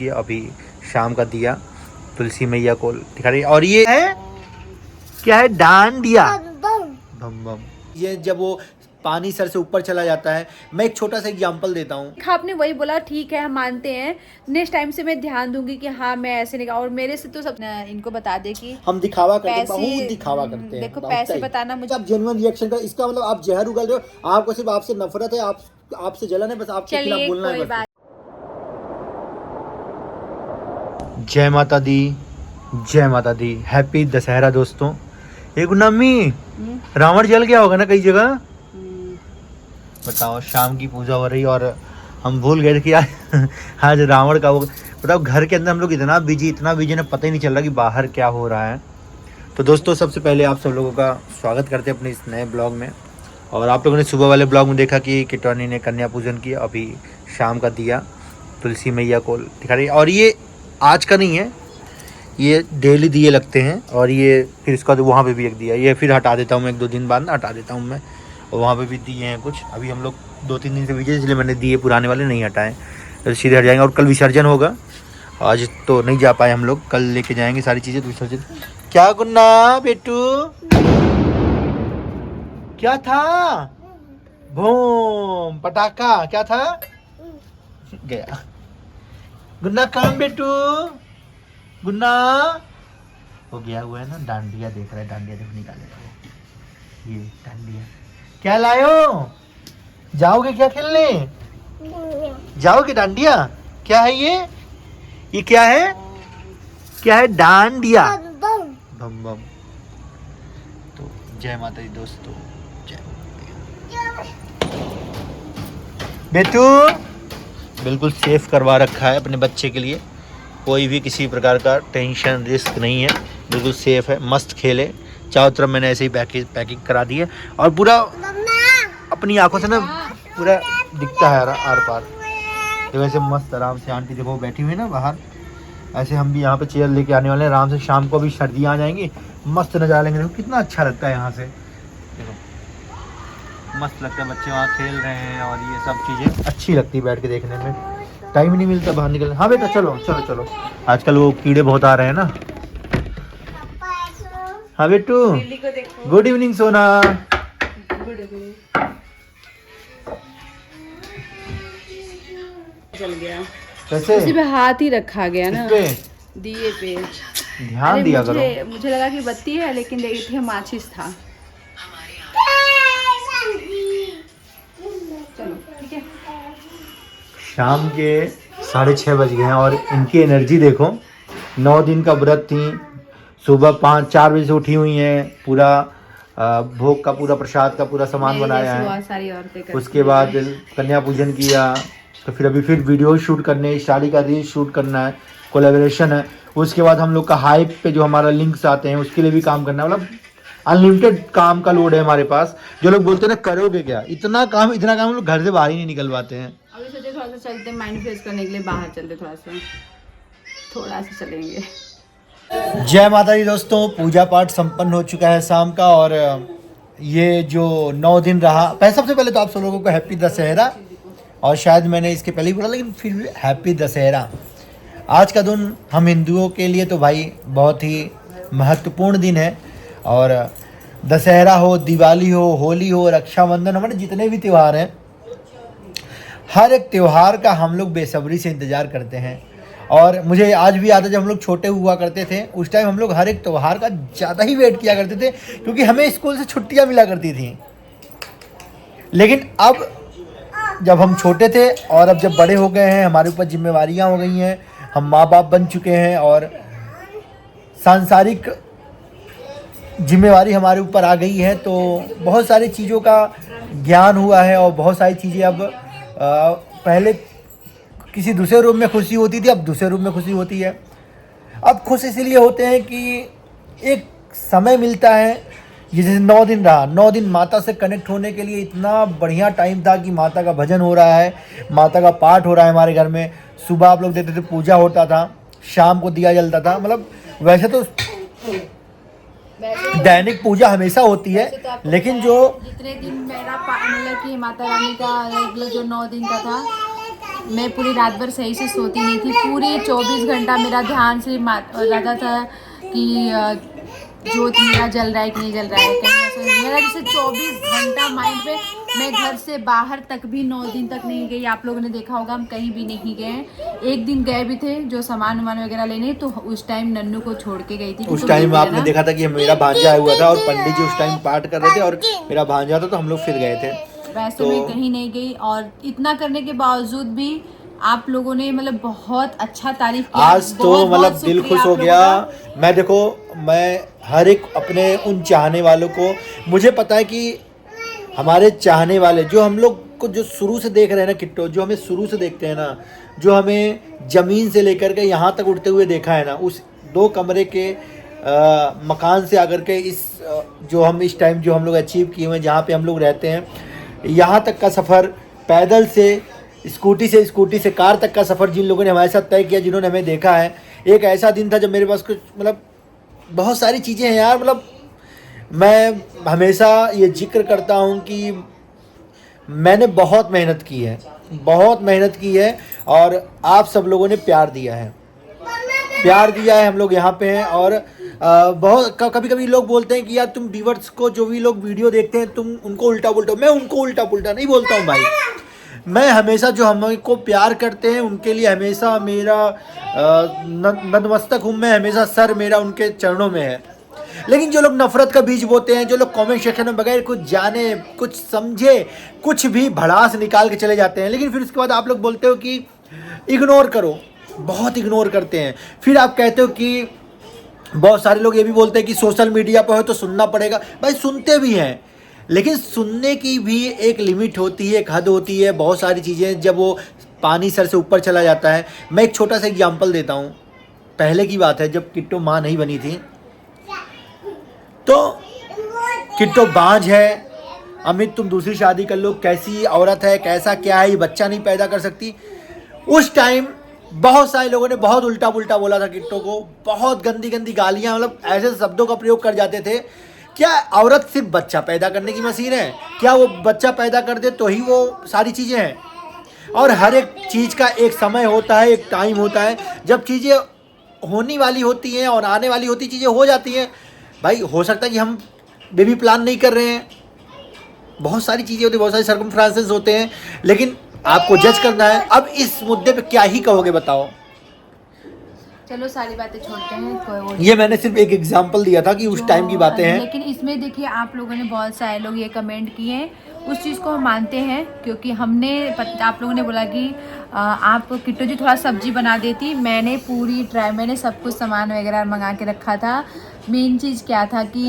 ये अभी शाम का दिया तुलसी मैया को दिखा रही है। और ये है क्या है? डांडिया बम बम। ये जब वो पानी सर से ऊपर चला जाता है, मैं एक छोटा सा एग्जांपल देता हूँ। आपने वही बोला, ठीक है हम मानते हैं, नेक्स्ट टाइम से मैं ध्यान दूंगी कि हाँ मैं ऐसे नहीं। और मेरे से तो सब इनको बता दे कि हम दिखावा करते हैं, बहुत दिखावा करते हैं। देखो पैसे बताना मुझे। आप जेन्युइन रिएक्शन कर, इसका मतलब आप जहर उगल रहे हो। आपको सिर्फ आपसे नफरत है, आपसे जलन है, बस आपके खिलाफ बोलना है। जय माता दी, जय माता दी। हैप्पी दशहरा दोस्तों। एक नम्मी रावण जल गया होगा ना कई जगह। बताओ, शाम की पूजा हो रही और हम भूल गए थे कि आज रावण का वो। बताओ, घर के अंदर हम लोग इतना बिजी ना, पता ही नहीं चल रहा कि बाहर क्या हो रहा है। तो दोस्तों, सबसे पहले आप सब लोगों का स्वागत करते हैं अपने इस नए ब्लॉग में। और आप लोगों ने सुबह वाले ब्लॉग में देखा कि किटवानी ने कन्या पूजन किया। अभी शाम का दिया तुलसी मैया को दिखा रही है। और ये आज का नहीं है, ये डेली दिए लगते हैं। और ये फिर इसका तो वहाँ पे भी एक दिया, ये फिर हटा देता हूँ मैं, 1-2 दिन बाद ना हटा देता हूँ मैं। और वहाँ पे भी दिए हैं कुछ। अभी हम लोग 2-3 दिन से बिजी, इसलिए मैंने दिए पुराने वाले नहीं हटाए, तो सीधे हट जाएंगे। और कल विसर्जन होगा, आज तो नहीं जा पाए हम लोग, कल लेके जाएंगे सारी चीज़ें तो विसर्जन। क्या गुन्ना बेटू, क्या था? बूम पटाखा क्या था? गया गुन्ना। काम बेटू, गुन्ना वो गया हुआ है ना, डांडिया देख रहा है। डांडिया देखो निकालेगा ये डांडिया। क्या लायो? जाओगे क्या खेलने? जाओगे डांडिया? क्या है ये क्या है? क्या है? डांडिया बम बम। तो जय माता दी दोस्तों, जय बेटू। बिल्कुल सेफ करवा रखा है अपने बच्चे के लिए, कोई भी किसी प्रकार का टेंशन रिस्क नहीं है, बिल्कुल सेफ है। मस्त खेले, चारों तरफ मैंने ऐसे ही पैकिंग करा दी है। और पूरा अपनी आंखों से ना पूरा दिखता है आर पार। तो वैसे मस्त आराम से आंटी देखो बैठी हुई है ना बाहर, ऐसे हम भी यहाँ पे चेयर लेके आने वाले हैं आराम से। शाम को भी सर्दियाँ आ जाएंगी, मस्त नज़ारा लेंगे। देखो कितना अच्छा लगता है यहाँ से, देखो मस्त लगता है। बच्चे वहाँ खेल रहे हैं और ये सब चीज़ें अच्छी लगती है बैठ के देखने में। टाइम नहीं मिलता बाहर निकलने। हाँ बेटा चलो चलो चलो, आजकल वो कीड़े बहुत आ रहे हैं ना। हाँ बेटू, गुड इवनिंग सोना। चल गया कैसे? उसी पे हाथ ही रखा गया ना, पे? दिए पे ध्यान दिया करो। मुझे लगा कि बत्ती है, लेकिन देखी थी माचिस था। चलो ठीक है। शाम के 6:30 बज गए हैं और इनकी एनर्जी देखो। 9 दिन का व्रत थी, सुबह 5-4 बजे से उठी हुई हैं। पूरा भोग का, पूरा प्रसाद का पूरा सामान बनाया है। सारी औरतें उसके बाद कन्या पूजन किया, तो फिर अभी फिर वीडियो शूट करने, शादी का रील शूट करना है, कोलैबोरेशन है। उसके बाद हम लोग का हाइप पे जो हमारा लिंक्स आते हैं उसके लिए भी काम करना है। मतलब अनलिमिटेड काम का लोड है हमारे पास। जो लोग बोलते हैं ना करोगे क्या, इतना काम हम लोग घर से बाहर ही नहीं निकल पाते हैं। अभी सोचे थोड़ा सा चलते, माइंड फ्रेश करने के लिए बाहर चलते, थोड़ा सा चलेंगे। जय माता दी दोस्तों, पूजा पाठ संपन्न हो चुका है शाम का। और ये जो 9 दिन रहा, सबसे पहले तो आप सब लोगों को हैप्पी दशहरा। और शायद मैंने इसके पहले ही बोला, लेकिन फिर भी हैप्पी दशहरा। आज का दिन हम हिंदुओं के लिए तो भाई बहुत ही महत्वपूर्ण दिन है। और दशहरा हो, दिवाली हो, होली हो, रक्षाबंधन, हमारे जितने भी त्यौहार हैं, हर एक त्यौहार का हम लोग बेसब्री से इंतज़ार करते हैं। और मुझे आज भी याद है, जब हम लोग छोटे हुआ करते थे उस टाइम हम लोग हर एक त्यौहार का ज़्यादा ही वेट किया करते थे, क्योंकि हमें स्कूल से छुट्टियां मिला करती थी। लेकिन अब जब हम छोटे थे और अब जब बड़े हो गए हैं, हमारे ऊपर जिम्मेवारियां हो गई हैं, हम माँ बाप बन चुके हैं और सांसारिक जिम्मेवारी हमारे ऊपर आ गई है, तो बहुत सारी चीज़ों का ज्ञान हुआ है। और बहुत सारी चीज़ें अब पहले किसी दूसरे रूप में खुशी होती थी, अब दूसरे रूप में खुशी होती है। अब खुश इसलिए होते हैं कि एक समय मिलता है, ये जैसे 9 दिन रहा, 9 दिन माता से कनेक्ट होने के लिए इतना बढ़िया टाइम था कि माता का भजन हो रहा है, माता का पाठ हो रहा है हमारे घर में। सुबह आप लोग देखते थे पूजा होता था, शाम को दिया जलता था। मतलब वैसे तो दैनिक पूजा हमेशा होती है, लेकिन जो जितने दिन मेरा मतलब कि माता रानी का जो 9 दिन का था, मैं पूरी रात भर सही से सोती नहीं थी। पूरी 24 घंटा मेरा ध्यान सिर्फ रहता था कि जोत मेरा जल रहा है कि नहीं जल रहा है। मेरा जैसे 24 घंटा माइंड पे, मैं घर से बाहर तक भी 9 दिन तक नहीं गई। आप लोगों ने देखा होगा हम कहीं भी नहीं गए। एक दिन गए भी थे जो सामान वामान वगैरह लेने, तो उस टाइम नन्नू को छोड़ के गई थी। उस टाइम आपने देखा था कि मेरा भांजा आया हुआ था और पंडित जी उस टाइम पाठ कर रहे थे और मेरा भांजा था, तो हम लोग फिर गए थे। वैसे मैं कहीं नहीं गई, और इतना करने के बावजूद भी आप लोगों ने मतलब बहुत अच्छा तारीफ किया। आज तो मतलब दिल खुश हो गया। मैं देखो, मैं हर एक अपने उन चाहने वालों को, मुझे पता है कि हमारे चाहने वाले जो हम लोग को जो शुरू से देख रहे हैं ना किट्टो, जो हमें शुरू से देखते हैं ना, जो हमें ज़मीन से लेकर के यहाँ तक उठते हुए देखा है ना, उस 2 कमरे के मकान से आकर के इस जो हम इस टाइम जो हम लोग अचीव किए हुए हैं, जहाँ पे हम लोग रहते हैं, यहाँ तक का सफ़र पैदल से स्कूटी से कार तक का सफ़र जिन लोगों ने हमारे साथ तय किया, जिन्होंने हमें देखा है। एक ऐसा दिन था जब मेरे पास कुछ मतलब बहुत सारी चीज़ें हैं यार। मतलब मैं हमेशा ये जिक्र करता हूँ कि मैंने बहुत मेहनत की है और आप सब लोगों ने प्यार दिया है। हम लोग यहाँ पे हैं और बहुत कभी कभी लोग बोलते हैं कि यार तुम व्यूअर्स को, जो भी लोग वीडियो देखते हैं, तुम उनको उल्टा पुल्टा। मैं उनको उल्टा पुल्टा नहीं बोलता हूँ भाई। मैं हमेशा जो हमको प्यार करते हैं उनके लिए हमेशा मेरा नतमस्तक हूँ। मैं हमेशा सर मेरा उनके चरणों में है। लेकिन जो लोग नफरत का बीज बोते हैं, जो लोग कमेंट सेक्शन में बगैर कुछ जाने, कुछ समझे, कुछ भी भड़ास निकाल के चले जाते हैं, लेकिन फिर उसके बाद आप लोग बोलते हो कि इग्नोर करो, बहुत इग्नोर करते हैं। फिर आप कहते हो कि बहुत सारे लोग ये भी बोलते हैं कि सोशल मीडिया पर हो तो सुनना पड़ेगा। भाई सुनते भी हैं, लेकिन सुनने की भी एक लिमिट होती है, एक हद होती है। बहुत सारी चीज़ें जब वो पानी सर से ऊपर चला जाता है। मैं एक छोटा सा एग्जांपल देता हूँ। पहले की बात है जब किट्टो माँ नहीं बनी थी, तो किट्टो बांझ है, अमित तुम दूसरी शादी कर लो, कैसी औरत है, कैसा क्या है, ये बच्चा नहीं पैदा कर सकती। उस टाइम बहुत सारे लोगों ने बहुत उल्टा पुल्टा बोला था किट्टो को, बहुत गंदी गंदी गालियाँ, मतलब ऐसे शब्दों का प्रयोग कर जाते थे। क्या औरत सिर्फ बच्चा पैदा करने की मशीन है? क्या वो बच्चा पैदा कर दे तो ही वो सारी चीज़ें हैं? और हर एक चीज़ का एक समय होता है, एक टाइम होता है, जब चीज़ें होने वाली होती हैं और आने वाली होती चीज़ें हो जाती हैं। भाई हो सकता है कि हम बेबी प्लान नहीं कर रहे हैं, बहुत सारी चीज़ें होती हैं, बहुत सारे सर्कमस्टांसेस होते हैं, लेकिन आपको जज करना है। अब इस मुद्दे पे क्या ही कहोगे बताओ? चलो सारी बातें छोड़ते हैं, कोई वो ये मैंने सिर्फ एक एग्जांपल दिया था कि उस टाइम की बातें हैं। लेकिन इसमें देखिए आप लोगों ने, बहुत सारे लोग ये कमेंट किए हैं, उस चीज़ को हम मानते हैं, क्योंकि हमने आप लोगों ने बोला कि आप किट्टू जी थोड़ा सब्जी बना देती। मैंने पूरी ट्राई, मैंने सब कुछ सामान वगैरह मंगा के रखा था। मेन चीज़ क्या था कि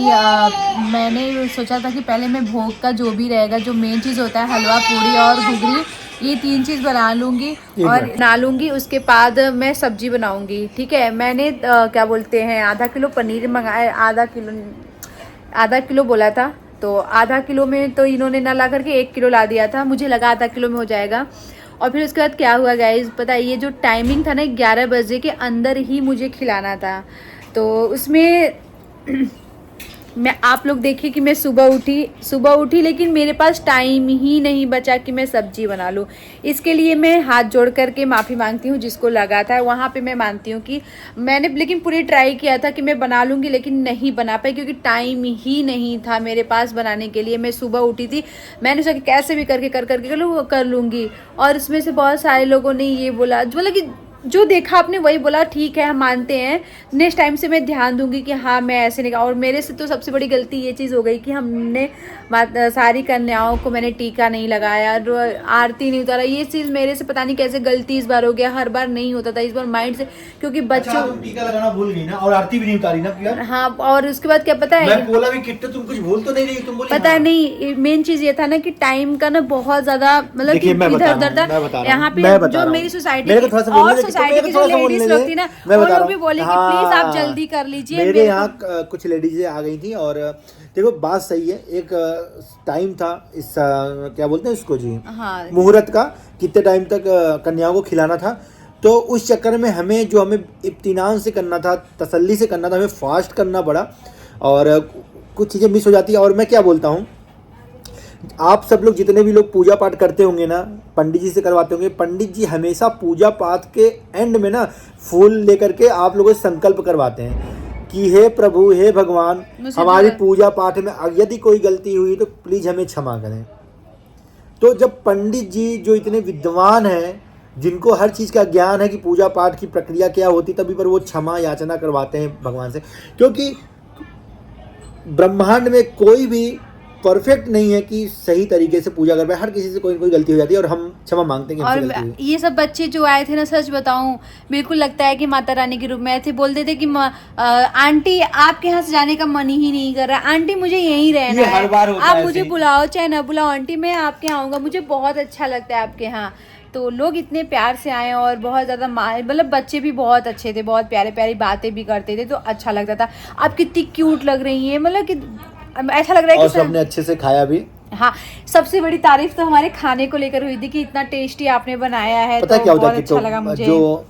मैंने सोचा था कि पहले मैं भोग का जो भी रहेगा, जो मेन चीज़ होता है हलवा, पूड़ी और घुघरी, ये 3 चीज़ बना लूँगी और बना लूँगी। उसके बाद मैं सब्जी बनाऊँगी, ठीक है। मैंने क्या बोलते हैं, आधा किलो पनीर मंगाया, आधा किलो बोला था, तो आधा किलो में तो इन्होंने ना ला करके 1 किलो ला दिया था। मुझे लगा आधा किलो में हो जाएगा। और फिर उसके बाद क्या हुआ गाइस, पता है, ये जो टाइमिंग था ना 11 बजे के अंदर ही मुझे खिलाना था। तो उसमें मैं, आप लोग देखिए कि मैं सुबह उठी लेकिन मेरे पास टाइम ही नहीं बचा कि मैं सब्जी बना लूँ। इसके लिए मैं हाथ जोड़ करके माफ़ी मांगती हूँ जिसको लगा था वहाँ पे। मैं मानती हूँ कि मैंने लेकिन पूरी ट्राई किया था कि मैं बना लूँगी, लेकिन नहीं बना पाई क्योंकि टाइम ही नहीं था मेरे पास बनाने के लिए। मैं सुबह उठी थी, मैंने सोचा कि कैसे भी करके कर लूँगी। और उसमें से बहुत सारे लोगों ने ये बोला, मतलब कि जो देखा आपने वही बोला, ठीक है हम मानते हैं, नेक्स्ट टाइम से मैं ध्यान दूंगी कि हाँ मैं ऐसे नहीं। और मेरे से तो सबसे बड़ी गलती ये चीज़ हो गई कि हमने सारी कन्याओं को मैंने टीका नहीं लगाया, आरती नहीं उतारा। ये चीज़ मेरे से पता नहीं कैसे गलती इस बार हो गया, हर बार नहीं होता था, इस बार माइंड से, क्योंकि बच्चों टीका लगाना भूल गई ना, और आरती भी नहीं उतारी ना प्रिया। हाँ, और उसके बाद क्या पता है, मैं बोला भी किट्टू तुम कुछ भूल तो नहीं रही, तुम बोली पता नहीं। मेन चीज़ ये था ना कि टाइम का ना बहुत ज़्यादा, मतलब इधर उधर था। यहाँ पे जो मेरी सोसाइटी और सोसाइटी की जो लेडीज लोग थी ना, वो लोग भी बोले कि प्लीज आप जल्दी कर लीजिए। मेरे यहाँ कुछ लेडीजें आ गई थी, और देखो बात सही है, एक टाइम था इस क्या बोलते हैं इसको जी, हाँ, मुहूर्त का, कितने टाइम तक कन्याओं को खिलाना था। तो उस चक्कर में हमें इत्मीनान से करना था, तसल्ली से करना था, हमें फास्ट करना पड़ा और कुछ चीज़ें मिस हो जाती है। और मैं क्या बोलता हूँ आप सब लोग जितने भी लोग पूजा पाठ करते होंगे ना, पंडित जी से करवाते होंगे, पंडित जी हमेशा पूजा पाठ के एंड में ना फूल लेकर के आप लोगों से संकल्प करवाते हैं कि हे प्रभु, हे भगवान, हमारी पूजा पाठ में यदि कोई गलती हुई तो प्लीज हमें क्षमा करें। तो जब पंडित जी जो इतने विद्वान हैं, जिनको हर चीज़ का ज्ञान है कि पूजा पाठ की प्रक्रिया क्या होती, तभी पर वो क्षमा याचना करवाते हैं भगवान से, क्योंकि ब्रह्मांड में कोई भी परफेक्ट नहीं है कि सही तरीके से पूजा कर पाए। हर किसी से कोई ना कोई गलती हो जाती है और हम क्षमा मांगते हैं कि हमसे गलती हुई। ये सब बच्चे जो आए थे ना, सच बताऊं, बिल्कुल लगता है कि माता रानी के रूप में आए थे। बोलते थे कि आंटी आपके यहाँ से जाने का मन ही नहीं कर रहा, आंटी मुझे यहीं रहना है, हर बार होता आप है मुझे ऐसे ही। बुलाओ चाहे ना बुलाओ, आंटी मैं आपके यहाँ आऊँगा, मुझे बहुत अच्छा लगता है आपके यहाँ। तो लोग इतने प्यार से आए और बहुत ज़्यादा मतलब बच्चे भी बहुत अच्छे थे, बहुत प्यारे प्यारी बातें भी करते थे, तो अच्छा लगता था। आप कितनी क्यूट लग रही हैं, मतलब कि ऐसा लग रहा है और कि सबने अच्छे से खाया भी। हाँ, सबसे बड़ी तारीफ तो हमारे खाने को लेकर हुई थी कि इतना टेस्टी आपने बनाया है। पता है तो क्या होता बहुत है कि अच्छा लगा मुझे। जो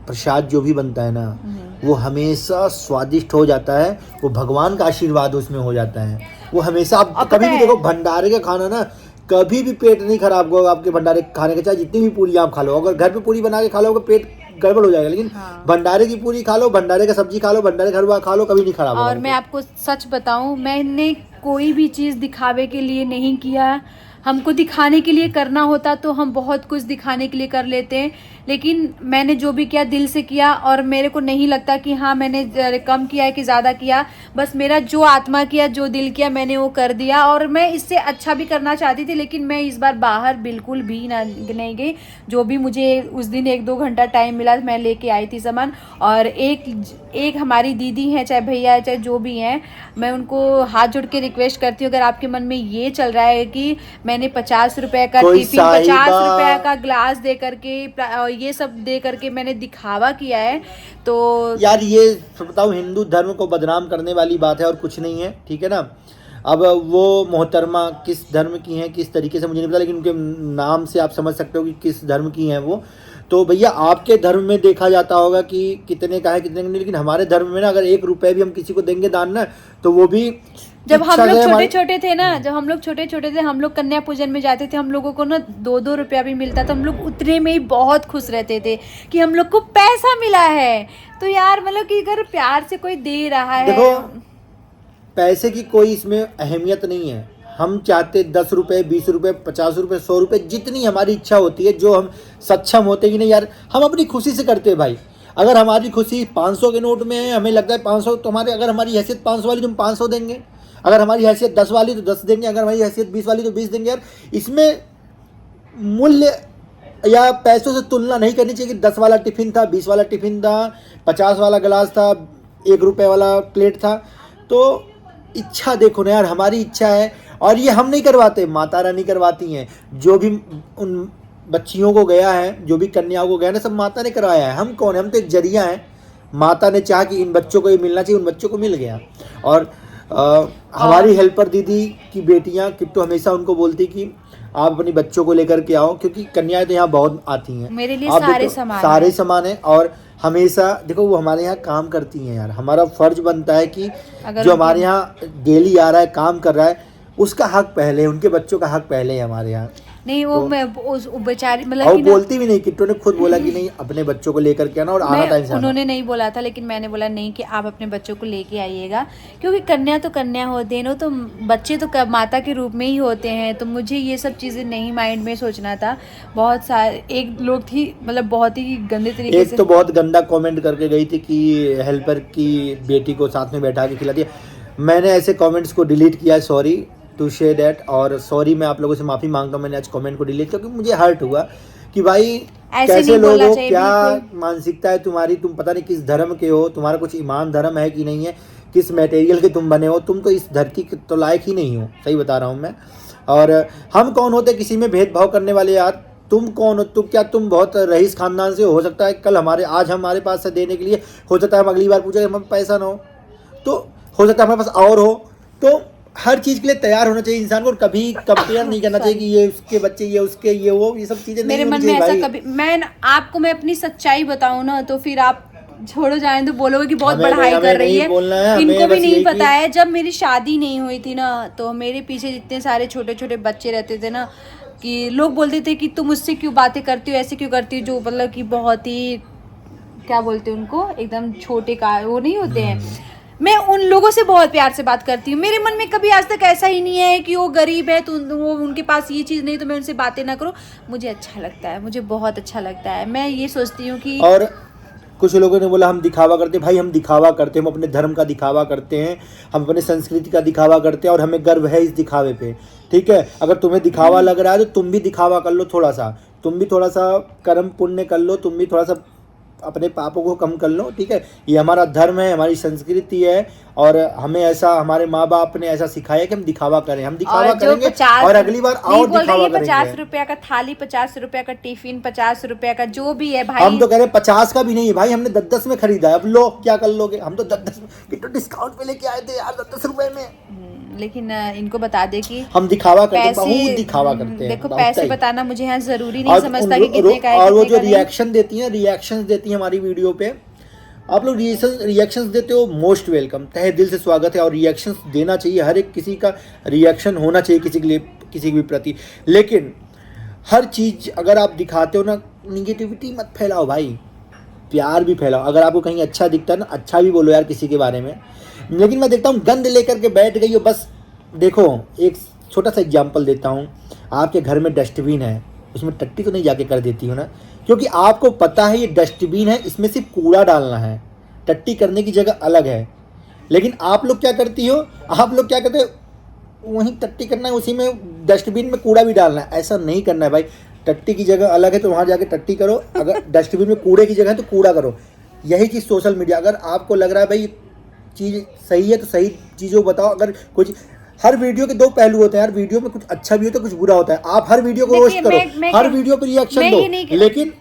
प्रसाद जो भी बनता है ना, वो हमेशा स्वादिष्ट हो जाता है, वो भगवान का आशीर्वाद उसमें हो जाता है। वो हमेशा आप और कभी पता भी है- देखो, भंडारे का खाना ना कभी भी पेट नहीं खराब होगा आपके भंडारे खाने का, चाहे जितनी भी पूरी आप खा लो। अगर घर पे पूरी बना के खा लो पेट गड़बड़ हो जाएगा, लेकिन हाँ। भंडारे की पूरी खा लो, भंडारे का सब्जी खा लो, भंडारे का हलवा खा लो, कभी नहीं खराब होगा। और मैं आपको सच बताऊं, मैंने कोई भी चीज़ दिखावे के लिए नहीं किया। हमको दिखाने के लिए करना होता तो हम बहुत कुछ दिखाने के लिए कर लेते हैं, लेकिन मैंने जो भी किया दिल से किया। और मेरे को नहीं लगता कि हाँ मैंने कम किया है कि ज़्यादा किया, बस मेरा जो आत्मा किया, जो दिल किया, मैंने वो कर दिया। और मैं इससे अच्छा भी करना चाहती थी, लेकिन मैं इस बार बाहर बिल्कुल भी नहीं गई। जो भी मुझे उस दिन 1-2 घंटा टाइम मिला, मैं लेके आई थी सामान। और एक हमारी दीदी हैं, चाहे भैया है, चाहे जो भी हैं, मैं उनको हाथ जोड़ के रिक्वेस्ट करती हूँ, अगर आपके मन में ये चल रहा है कि मैंने 50 रुपए का कोई टिफिन, साहिबा- 50 रुपए का ग्लास दे करके, ये सब दे करके मैंने दिखावा किया है, तो यार ये बताऊं, हिंदू धर्म को बदनाम करने वाली बात है और कुछ नहीं है, ठीक है ना। अब वो मोहतरमा किस धर्म की हैं, किस तरीके से मुझे नहीं पता, लेकिन उनके नाम से आप समझ सकते हो कि किस धर्म की हैं वो। तो भैया आपके धर्म में देखा जाता होगा कि कितने का है कितने का नहीं, लेकिन हमारे धर्म में ना अगर 1 रुपए भी हम किसी को देंगे दान ना, तो वो भी जब हम इच्छा लोग से छोटे हमारी- छोटे थे ना, जब हम लोग छोटे छोटे थे, हम लोग कन्या पूजन में जाते थे, हम लोगों को ना 2-2 रुपया भी मिलता था, हम लोग उतने में ही बहुत खुश रहते थे कि हम लोग को पैसा मिला है। तो यार मतलब कि अगर प्यार से कोई दे रहा है, देखो पैसे की कोई इसमें अहमियत नहीं है। हम चाहते 10 रुपये, 20 रुपये, 50 रुपये, 100 रुपये, जितनी हमारी इच्छा होती है, जो हम सक्षम होते कि नहीं यार, हम अपनी खुशी से करते हैं भाई। अगर हमारी खुशी 500 के नोट में है, हमें लगता है 500, तो हमारे अगर हमारी हैसियत 500 वाली तो हम 500 देंगे, अगर हमारी हैसियत 10 वाली तो 10 देंगे, अगर हमारी हैसियत 20 वाली तो 20 देंगे। यार इसमें मूल्य या पैसों से तुलना नहीं करनी चाहिए कि 10 वाला टिफिन था, 20 वाला टिफिन था, 50 वाला गिलास था, 1 रुपये वाला प्लेट था। तो इच्छा देखो ना यार, हमारी इच्छा है, और ये हम नहीं करवाते, माता रानी करवाती हैं। जो भी उन बच्चियों को गया है, जो भी कन्याओं को गया ना, सब माता ने करवाया है। हम कौन है? हम तो एक जरिया हैं। माता ने चाहा कि इन बच्चों को ये मिलना चाहिए, उन बच्चों को मिल गया। और हमारी हेल्पर दीदी की बेटियां किट्टू हमेशा उनको बोलती कि आप अपनी बच्चों को लेकर के आओ, क्योंकि कन्याएं तो यहाँ बहुत आती हैं। मेरे लिए आप सारे देखो, समान सारे हैं। समान है। और हमेशा देखो वो हमारे यहाँ काम करती हैं यार, हमारा फर्ज बनता है कि अगर जो उनकी- हमारे यहाँ डेली आ रहा है, काम कर रहा है, उसका हक पहले है, उनके बच्चों का हक पहले है हमारे यहाँ। नहीं वो तो- मैं उस बेचारी और मतलब कि ना, बोलती भी नहीं, किट्टू ने खुद बोला कि नहीं अपने बच्चों को लेकर के आना, और आना टाइम से आना। उन्होंने नहीं बोला था, लेकिन मैंने बोला नहीं कि आप अपने बच्चों को लेके आइएगा, क्योंकि कन्या तो कन्या होते हैं ना, तो बच्चे तो माता के रूप में ही होते हैं। तो मुझे ये सब चीज़ें नहीं माइंड में सोचना था। बहुत सारे एक लोग थी, मतलब बहुत ही गंदे तरीके एक से तो बहुत गंदा कमेंट करके गई थी कि हेल्पर की बेटी को साथ में बैठा के खिला दिया। मैंने ऐसे कमेंट्स को डिलीट किया, सॉरी टू शेयर दैट, और सॉरी मैं आप लोगों से माफ़ी मांगता हूँ, मैंने आज कमेंट को डिलीट किया क्योंकि मुझे हर्ट हुआ कि भाई ऐसे कैसे नहीं लोग बोलना हो, चाहिए, क्या बिल्कुल। मानसिकता है तुम्हारी, तुम पता नहीं किस धर्म के हो, तुम्हारा कुछ ईमान धर्म है कि नहीं है, किस मटेरियल के तुम बने हो, तुम तो इस धरती के तो लायक ही नहीं हो, सही बता रहा हूँ मैं। और हम कौन होते किसी में भेदभाव करने वाले यार? तुम कौन हो? तुम बहुत रईस खानदान से हो सकता है कल आज हमारे पास से देने के लिए, हो सकता है हम अगली बार पूछे हमें पैसा ना हो, तो हो सकता है हमारे पास और हो। तो हर चीज़ के लिए तैयार होना चाहिए इंसान को, कभी कंपेयर नहीं करना चाहिए कि ये उसके बच्चे, ये उसके, ये वो, ये सब चीज़ें नहीं मेरे होनी मन में चाहिए ऐसा भाई। कभी, मैं आपको मैं अपनी सच्चाई बताऊं ना, तो फिर आप छोड़ो जाने तो बोलोगे कि बहुत हमें बढ़ाई हमें कर रही नहीं बोलना है, है। हमें इनको भी बस नहीं यही पता कि- है, जब मेरी शादी नहीं हुई थी ना तो मेरे पीछे जितने सारे छोटे छोटे बच्चे रहते थे ना कि लोग बोलते थे कि तुम मुझसे क्यों बातें करती हो, ऐसे क्यों करती हो, जो मतलब कि बहुत ही क्या बोलते हैं उनको, एकदम छोटे का वो नहीं होते हैं। मैं उन लोगों से बहुत प्यार से बात करती हूँ। मेरे मन में कभी आज तक ऐसा ही नहीं है कि वो गरीब है तो वो उनके पास ये चीज़ नहीं तो मैं उनसे बातें ना करूँ। मुझे अच्छा लगता है, मुझे बहुत अच्छा लगता है। मैं ये सोचती हूँ कि और कुछ लोगों ने बोला हम दिखावा करते हैं, भाई हम दिखावा करते हैं, हम अपने धर्म का दिखावा करते हैं, हम अपने संस्कृति का दिखावा करते हैं और हमें गर्व है इस दिखावे पे। ठीक है, अगर तुम्हें दिखावा लग रहा है तो तुम भी दिखावा कर लो, थोड़ा सा तुम भी थोड़ा सा कर्म पुण्य कर लो, तुम भी थोड़ा सा अपने पापों को कम कर लो। ठीक है, ये हमारा धर्म है, हमारी संस्कृति है और हमें ऐसा हमारे माँ बाप ने ऐसा सिखाया कि हम दिखावा करें, हम दिखावा और जो करेंगे 50 और अगली बार नहीं और बोल रही दिखावा है, करेंगे। 50 रुपया का थाली, 50 रुपया का टिफिन, 50 रुपया का जो भी है भाई। हम तो कह रहे हैं 50 का भी नहीं है भाई, हमने 10-10 में खरीदा है। अब लो क्या कर लोगे, हम तो 10-10 में तो डिस्काउंट पे लेके आए थे यार, 10-10 रुपए में। लेकिन इनको बता दे कि हम दिखावा करते हैं, पैसे बहुत दिखावा करते हैं। देखो बहुत पैसे ही। बताना मुझे यहाँ जरूरी नहीं और समझता कि कितने का है और वो कितने जो का नहीं। रिएक्शन देती हैं, रिएक्शंस देती हैं हमारी वीडियो पे, आप लोग रिएक्शंस देते हो, मोस्ट वेलकम, तहे दिल से स्वागत है। और रिएक्शंस देना चाहिए, हर एक किसी का रिएक्शन होना चाहिए किसी के लिए, किसी के भी प्रति। लेकिन हर चीज़ अगर आप दिखाते हो ना, निगेटिविटी मत फैलाओ भाई, प्यार भी फैलाओ। अगर आपको कहीं अच्छा दिखता है ना, अच्छा भी बोलो यार किसी के बारे में। लेकिन मैं देखता हूँ गंद लेकर के बैठ गई हो बस। देखो एक छोटा सा एग्जांपल देता हूँ, आपके घर में डस्टबिन है, उसमें टट्टी तो नहीं जाके कर देती हो ना, क्योंकि आपको पता है ये डस्टबिन है, इसमें सिर्फ कूड़ा डालना है, टट्टी करने की जगह अलग है। लेकिन आप लोग क्या करती हो, आप लोग क्या करते हो, वहीं टट्टी करना है, उसी में डस्टबिन में कूड़ा भी डालना है। ऐसा नहीं करना है भाई, टट्टी की जगह अलग है तो वहाँ जाके टट्टी करो, अगर डस्टबिन में कूड़े की जगह है तो कूड़ा करो। यही चीज़ सोशल मीडिया, अगर आपको लग रहा है भाई चीज़ सही है तो सही चीज़ों को बताओ। अगर कुछ, हर वीडियो के दो पहलू होते हैं यार, वीडियो में कुछ अच्छा भी होता है कुछ बुरा होता है। आप हर वीडियो को रोस्ट करो, हर वीडियो पर रिएक्शन दो, लेकिन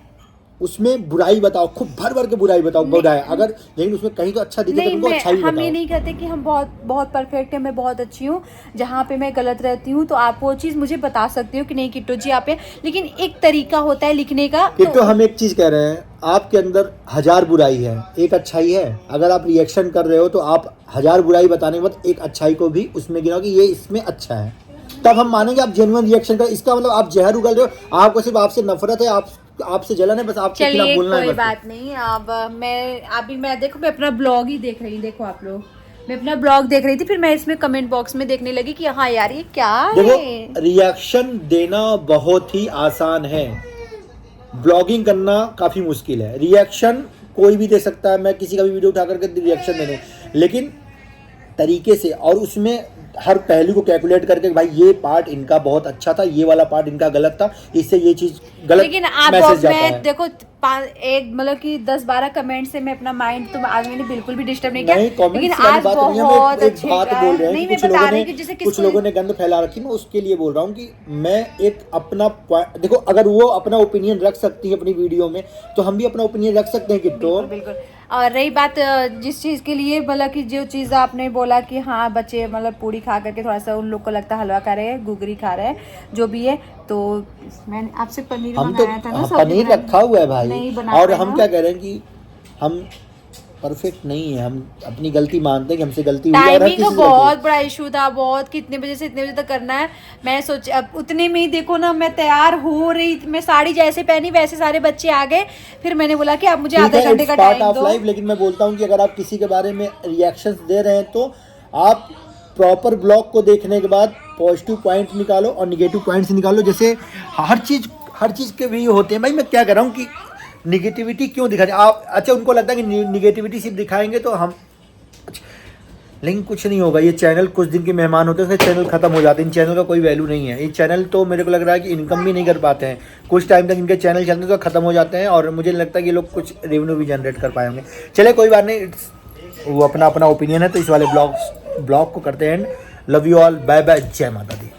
उसमें बुराई बताओ, खूब भर भर के बुराई बताओ, बुराई अगर, लेकिन उसमें कहीं तो अच्छा दिखे तो उनको अच्छा ही बताओ। हम ये नहीं कहते कि हम बहुत बहुत परफेक्ट है, मैं बहुत अच्छी हूँ। जहाँ पे मैं गलत रहती हूँ तो आप वो चीज़ मुझे बता सकते हो कि नहीं किट्टू जी आप है, लेकिन एक तरीका होता है लिखने का। किट्टू हम एक चीज़ कह रहे हैं, आपके अंदर 1000 बुराई है, एक अच्छाई है। अगर आप रिएक्शन कर रहे हो तो आप 1000 बुराई बताने के बाद एक अच्छाई को भी उसमें गिनाओ कि ये इसमें अच्छा है, तब हम मानेंगे आप जेन्युइन रिएक्शन कर। इसका मतलब आप जहर उगल रहे हो, आपको सिर्फ आपसे नफरत है, आपसे जलन है, बस आपके खिलाफ बोलना है। कोई बात नहीं। अब मैं देखो, मैं अपना ब्लॉग ही देख रही हूँ। देखो आप लोग, मैं अपना ब्लॉग देख रही थी, फिर मैं इसमें कमेंट बॉक्स में देखने लगी कि हाँ यार ये क्या है। देखो रिएक्शन देना बहुत ही आसान है, ब्लॉगिंग करना काफ़ी मुश्किल है। रिएक्शन कोई भी दे सकता है, मैं किसी का भी वीडियो उठा करके रिएक्शन दे दूँ, लेकिन तरीके से और उसमें हर पहलू को कैलकुलेट करके भाई ये पार्ट इनका बहुत अच्छा था, ये वाला पार्ट इनका गलत था, इससे ये चीज़ गलत लेकिन आप मैसेज जाता है। मैं देखो एक मतलब कि 10-12 कमेंट से मैं अपना माइंड तो आज मैंने बिल्कुल भी डिस्टर्ब नहीं किया, लेकिन आज बहुत अच्छे बात बोल रहे हैं कि कुछ लोगों ने गंद फैला रखी। मैं उसके लिए बोल रहा हूँ कि मैं एक अपना देखो, अगर वो अपना ओपिनियन रख सकती है अपनी वीडियो में तो हम भी अपना ओपिनियन रख सकते हैं किट्टू। बिल्कुल। और रही बात जिस चीज़ के लिए मतलब कि जो चीज़ आपने बोला कि हाँ बच्चे मतलब पूड़ी खा करके थोड़ा सा उन लोग को लगता है हलवा खा रहे हैं, गुगरी खा रहे हैं, जो भी है, तो मैंने आपसे पनीर मंगाया था ना, पनीर रखा हुआ है भाई। और हम क्या कह रहे हैं कि हम परफेक्ट नहीं है, हम अपनी गलती मानते हैं कि हमसे गलती हुई है। टाइमिंग का बहुत बड़ा इशू था, बहुत कितने बजे से इतने बजे तक करना है। मैं सोच अब उतने में ही देखो ना, मैं तैयार हो रही, मैं साड़ी जैसे पहनी वैसे सारे बच्चे आ गए। फिर मैंने बोला कि आप मुझे आधे घंटे का टाइम दो। लेकिन मैं बोलता हूँ कि अगर आप किसी के बारे में रिएक्शंस दे रहे हैं तो आप प्रॉपर ब्लॉग को देखने के बाद पॉजिटिव पॉइंट निकालो और निगेटिव पॉइंट्स निकालो। जैसे हर चीज़ के भी होते हैं भाई। मैं क्या कर रहा हूँ कि निगेटिविटी क्यों दिखा रहे आप, अच्छा उनको लगता है कि निगेटिविटी सिर्फ दिखाएंगे तो हम, लेकिन कुछ नहीं होगा। ये चैनल कुछ दिन के मेहमान होते हैं, फिर चैनल खत्म हो जाते हैं। इन चैनल का कोई वैल्यू नहीं है। ये चैनल तो मेरे को लग रहा है कि इनकम भी नहीं कर पाते हैं, कुछ टाइम तक इनके चैनल चलते तो ख़त्म हो जाते हैं और मुझे लगता है कि ये लोग कुछ रेवेन्यू भी जनरेट कर पाएंगे। चले कोई बात नहीं, वो अपना ओपिनियन है। तो इस वाले ब्लॉग को करते हैं and. Love you all, bye bye, जय माता दी।